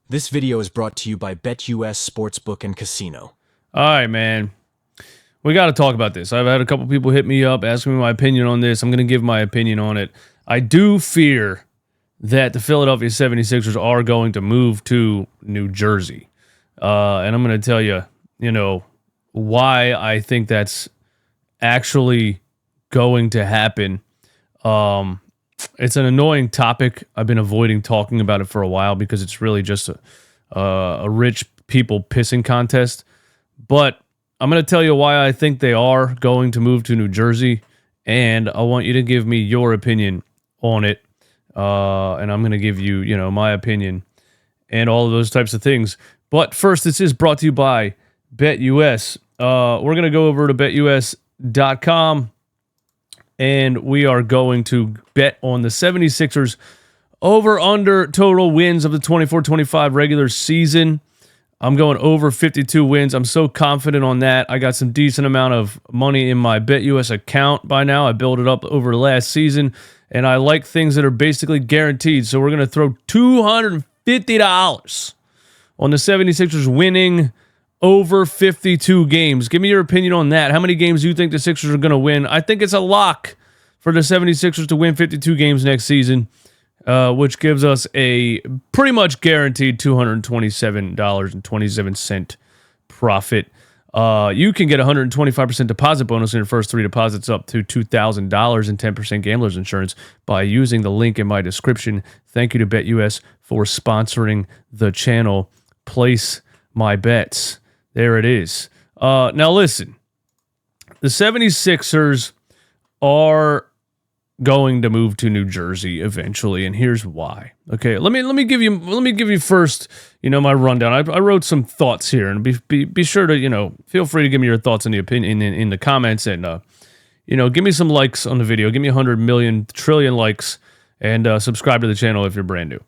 This video is brought to you by BetUS Sportsbook and Casino. All right, man. We got to talk about this. I've had a couple people hit me up, asking me my opinion on this. I'm going to give my opinion on it. I do fear that the Philadelphia 76ers are going to move to New Jersey. And I'm going to tell you, why I think that's actually going to happen. It's an annoying topic. I've been avoiding talking about it for a while because it's really just a rich people pissing contest. But I'm going to tell you why I think they are going to move to New Jersey, and I want you to give me your opinion on it. And I'm going to give you, my opinion and all of those types of things. But first, this is brought to you by BetUS. We're going to go over to betus.com, and we are going to bet on the 76ers over-under total wins of the 24-25 regular season. I'm going over 52 wins. I'm so confident on that. I got some decent amount of money in my BetUS account by now. I built it up over last season, and I like things that are basically guaranteed. So we're going to throw $250 on the 76ers winning over 52 games. Give me your opinion on that. How many games do you think the Sixers are going to win? I think it's a lock for the 76ers to win 52 games next season, which gives us a pretty much guaranteed $227.27 profit. You can get a 125% deposit bonus in your first three deposits up to $2,000 and 10% gambler's insurance by using the link in my description. Thank you to BetUS for sponsoring the channel. Place my bets. There it is. Now listen, the 76ers are going to move to New Jersey eventually, and here's why. Okay, let me give you first, my rundown. I wrote some thoughts here, and be sure to feel free to give me your thoughts on the opinion in the comments, and give me some likes on the video. Give me 100 million trillion likes, and subscribe to the channel if you're brand new.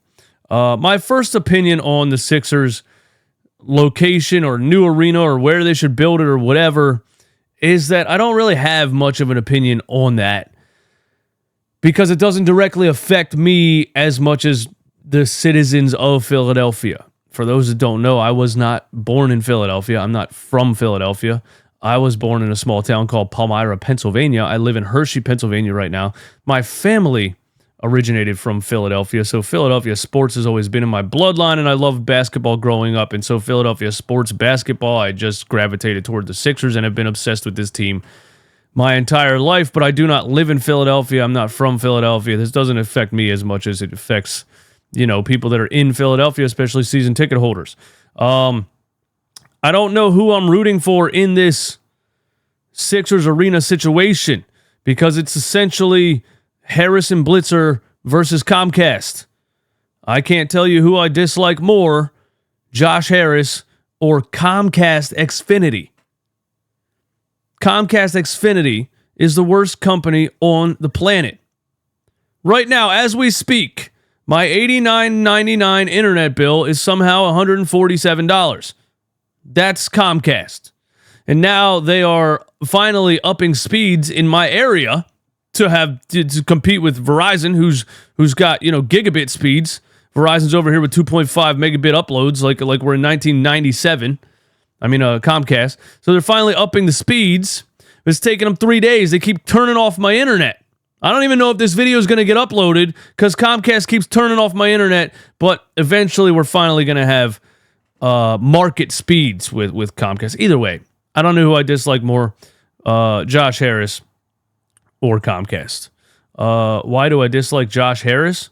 My first opinion on the Sixers location or new arena or where they should build it or whatever is that I don't really have much of an opinion on that, because it doesn't directly affect me as much as the citizens of Philadelphia. For those that don't know, I was not born in Philadelphia. I'm not from Philadelphia. I was born in a small town called Palmyra, Pennsylvania. I live in Hershey, Pennsylvania right now. My family originated from Philadelphia, so Philadelphia sports has always been in my bloodline, and I loved basketball growing up, and so Philadelphia sports basketball, I just gravitated toward the Sixers and have been obsessed with this team my entire life. But I do not live in Philadelphia. I'm not from Philadelphia. This doesn't affect me as much as it affects, people that are in Philadelphia, especially season ticket holders. I don't know who I'm rooting for in this Sixers arena situation, because it's essentially Harrison Blitzer versus Comcast. I can't tell you who I dislike more, Josh Harris or Comcast Xfinity. Comcast Xfinity is the worst company on the planet. Right now, as we speak, my $89.99 internet bill is somehow $147. That's Comcast. And now they are finally upping speeds in my area to compete with Verizon, who's got gigabit speeds. Verizon's over here with 2.5 megabit uploads, like we're in 1997. Comcast. So they're finally upping the speeds. It's taking them 3 days. They keep turning off my internet. I don't even know if this video is going to get uploaded because Comcast keeps turning off my internet. But eventually, we're finally going to have market speeds with Comcast. Either way, I don't know who I dislike more, Josh Harris or Comcast. Why do I dislike Josh Harris?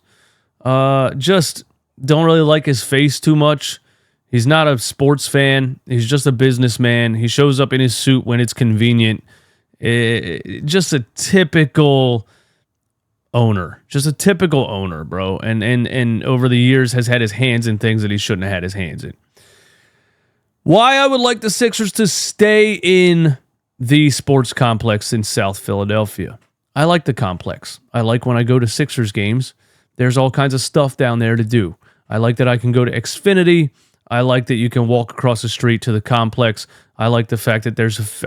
Just don't really like his face too much. He's not a sports fan. He's just a businessman. He shows up in his suit when it's convenient. Just a typical owner. Just a typical owner, bro. And over the years has had his hands in things that he shouldn't have had his hands in. Why I would like the Sixers to stay in the sports complex in South Philadelphia. I like the complex. I like when I go to Sixers games, there's all kinds of stuff down there to do. I like that I can go to Xfinity. I like that you can walk across the street to the complex. I like the fact that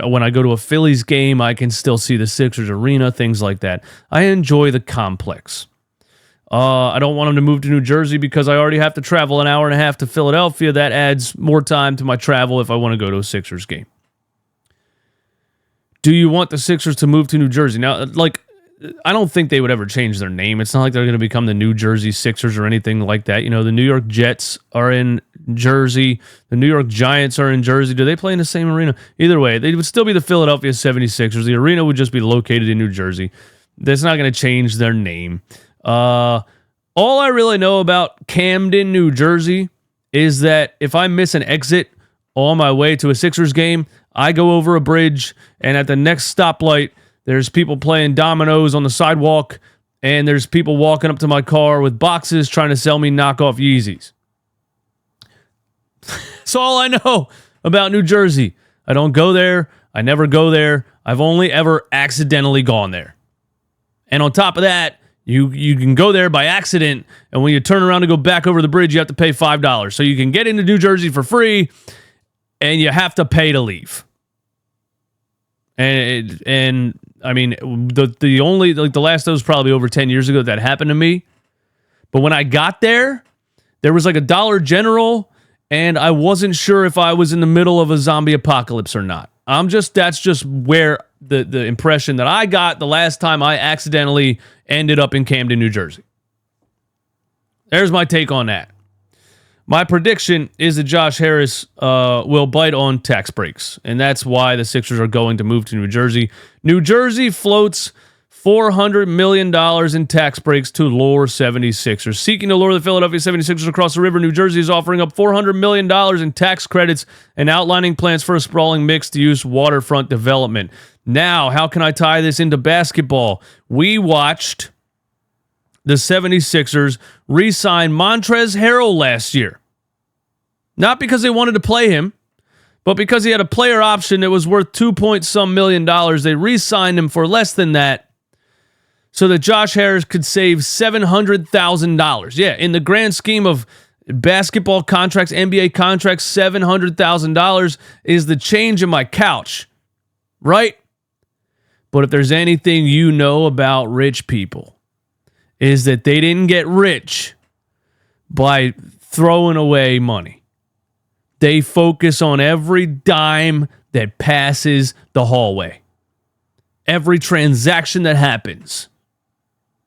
when I go to a Phillies game, I can still see the Sixers arena, things like that. I enjoy the complex. I don't want him to move to New Jersey because I already have to travel an hour and a half to Philadelphia. That adds more time to my travel if I want to go to a Sixers game. Do you want the Sixers to move to New Jersey? Now, I don't think they would ever change their name. It's not like they're going to become the New Jersey Sixers or anything like that. You know, the New York Jets are in Jersey. The New York Giants are in Jersey. Do they play in the same arena? Either way, they would still be the Philadelphia 76ers. The arena would just be located in New Jersey. That's not going to change their name. All I really know about Camden, New Jersey is that if I miss an exit on my way to a Sixers game, I go over a bridge, and at the next stoplight, there's people playing dominoes on the sidewalk, and there's people walking up to my car with boxes trying to sell me knockoff Yeezys. That's all I know about New Jersey. I don't go there. I never go there. I've only ever accidentally gone there. And on top of that, you can go there by accident, and when you turn around to go back over the bridge, you have to pay $5. So you can get into New Jersey for free, and you have to pay to leave. And I mean, the only, the last, that was probably over 10 years ago that happened to me. But when I got there, there was like a Dollar General, and I wasn't sure if I was in the middle of a zombie apocalypse or not. That's just where the impression that I got the last time I accidentally ended up in Camden, New Jersey. There's my take on that. My prediction is that Josh Harris will bite on tax breaks, and that's why the Sixers are going to move to New Jersey. New Jersey floats $400 million in tax breaks to lure 76ers. Seeking to lure the Philadelphia 76ers across the river, New Jersey is offering up $400 million in tax credits and outlining plans for a sprawling mixed-use waterfront development. Now, how can I tie this into basketball? We watched the 76ers re-sign Montrezl Harrell last year. Not because they wanted to play him, but because he had a player option that was worth $2 million. They re-signed him for less than that so that Josh Harris could save $700,000. Yeah, in the grand scheme of basketball contracts, NBA contracts, $700,000 is the change in my couch, right? But if there's anything you know about rich people, is that they didn't get rich by throwing away money. They focus on every dime that passes the hallway. Every transaction that happens.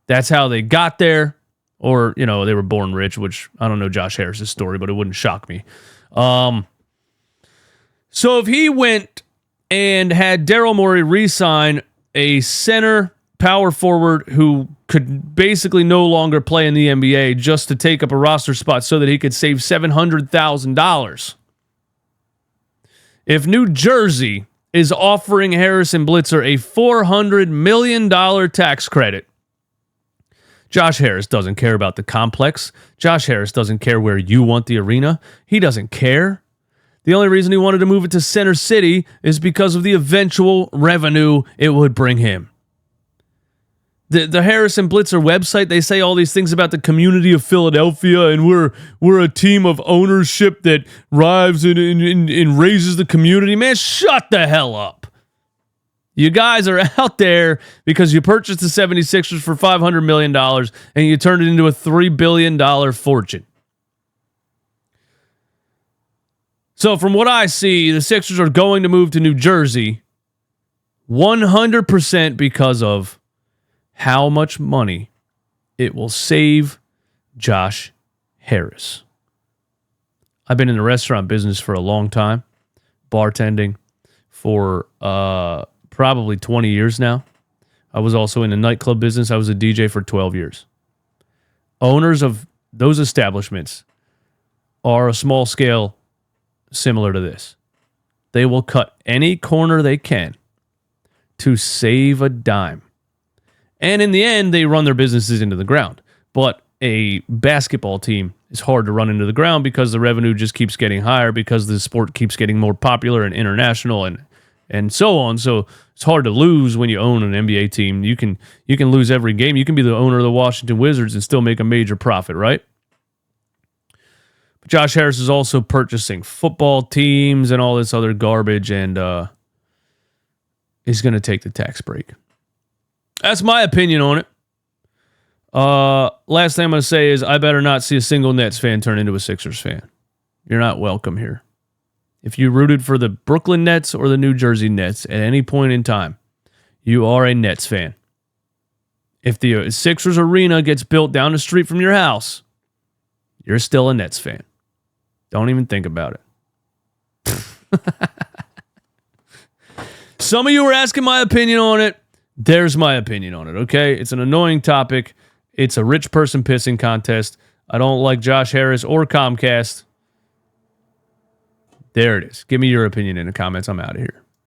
That's how they got there. Or, you know, they were born rich, which I don't know Josh Harris's story, but it wouldn't shock me. So if he went and had Daryl Morey re-sign a center power forward who could basically no longer play in the NBA just to take up a roster spot so that he could save $700,000. If New Jersey is offering Harrison Blitzer a $400 million tax credit, Josh Harris doesn't care about the complex. Josh Harris doesn't care where you want the arena. He doesn't care. The only reason he wanted to move it to Center City is because of the eventual revenue it would bring him. The Harrison Blitzer website, they say all these things about the community of Philadelphia, and we're a team of ownership that rives and raises the community. Man, shut the hell up. You guys are out there because you purchased the 76ers for $500 million and you turned it into a $3 billion fortune. So from what I see, the Sixers are going to move to New Jersey 100% because of how much money it will save Josh Harris. I've been in the restaurant business for a long time, bartending for probably 20 years now. I was also in the nightclub business. I was a DJ for 12 years. Owners of those establishments are a small scale similar to this. They will cut any corner they can to save a dime. And in the end, they run their businesses into the ground. But a basketball team is hard to run into the ground because the revenue just keeps getting higher because the sport keeps getting more popular and international and so on. So it's hard to lose when you own an NBA team. You can lose every game. You can be the owner of the Washington Wizards and still make a major profit, right? But Josh Harris is also purchasing football teams and all this other garbage and is going to take the tax break. That's my opinion on it. Last thing I'm going to say is I better not see a single Nets fan turn into a Sixers fan. You're not welcome here. If you rooted for the Brooklyn Nets or the New Jersey Nets at any point in time, you are a Nets fan. If the Sixers arena gets built down the street from your house, you're still a Nets fan. Don't even think about it. Some of you were asking my opinion on it. There's my opinion on it, okay? It's an annoying topic. It's a rich person pissing contest. I don't like Josh Harris or Comcast. There it is. Give me your opinion in the comments. I'm out of here.